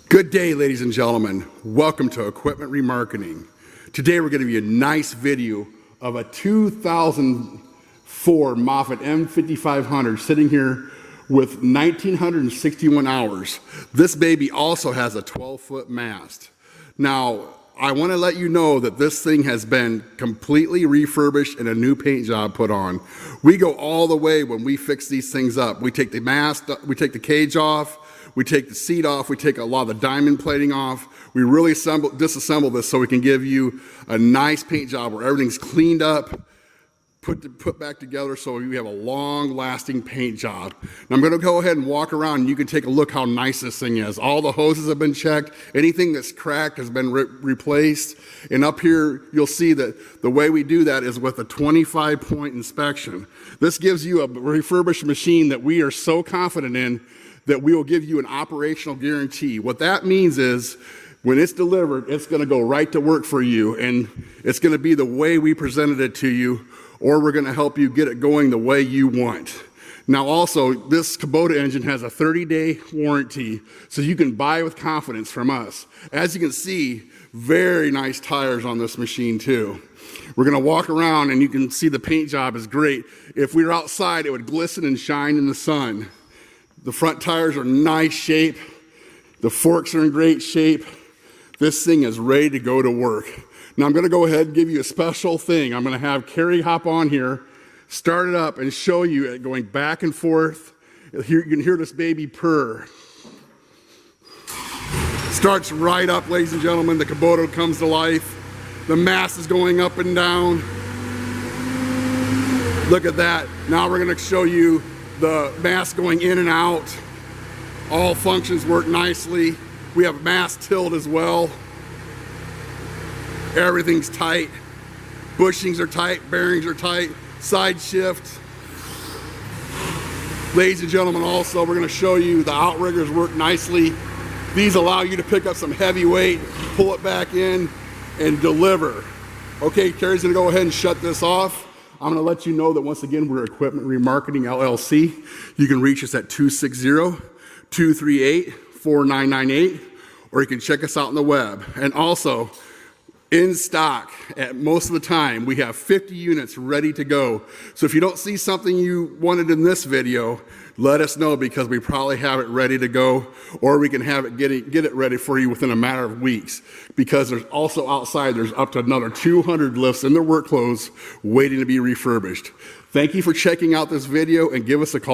Good day, ladies and gentlemen. Welcome to Equipment Remarketing. Today we're going to give you a nice video of a 2004 Moffett M5500 sitting here with 1,961 hours. This baby also has a 12-foot mast. Now, I want to let you know that this thing has been completely refurbished and a new paint job put on. We go all the way when we fix these things up. We take the mast, we take the cage off, we take the seat off, we take a lot of the diamond plating off. We really disassemble this so we can give you a nice paint job where everything's cleaned up, put back together so we have a long-lasting paint job. Now I'm going to go ahead and walk around and you can take a look how nice this thing is. All the hoses have been checked. Anything that's cracked has been replaced. And up here you'll see that the way we do that is with a 25-point inspection. This gives you a refurbished machine that we are so confident in that we will give you an operational guarantee. What that means is when it's delivered, it's going to go right to work for you, and it's going to be the way we presented it to you, or we're going to help you get it going the way you want. Now also, this Kubota engine has a 30-day warranty, so you can buy with confidence from us. As you can see, very nice tires on this machine too. We're going to walk around and you can see the paint job is great. If we were outside, it would glisten and shine in the sun. The front tires are nice shape. The forks are in great shape. This thing is ready to go to work. Now I'm going to go ahead and give you a special thing. I'm going to have Carrie hop on here, start it up, and show you it going back and forth. You can hear this baby purr. Starts right up, ladies and gentlemen. The Kubota comes to life. The mast is going up and down. Look at that. Now we're going to show you the mast going in and out. All functions work nicely. We have mast tilt as well. Everything's tight. Bushings are tight, bearings are tight, side shift. Ladies and gentlemen, also we're going to show you the outriggers work nicely. These allow you to pick up some heavy weight, pull it back in, and deliver. Okay, Carrie's going to go ahead and shut this off. I'm going to let you know that once again, we're Equipment Remarketing LLC. You can reach us at 260-238-4998, or you can check us out on the web. And also, in stock, at most of the time, we have 50 units ready to go. So if you don't see something you wanted in this video, let us know because we probably have it ready to go, or we can have it get it ready for you within a matter of weeks. Because there's also outside, there's up to another 200 lifts in their work clothes waiting to be refurbished. Thank you for checking out this video and give us a call.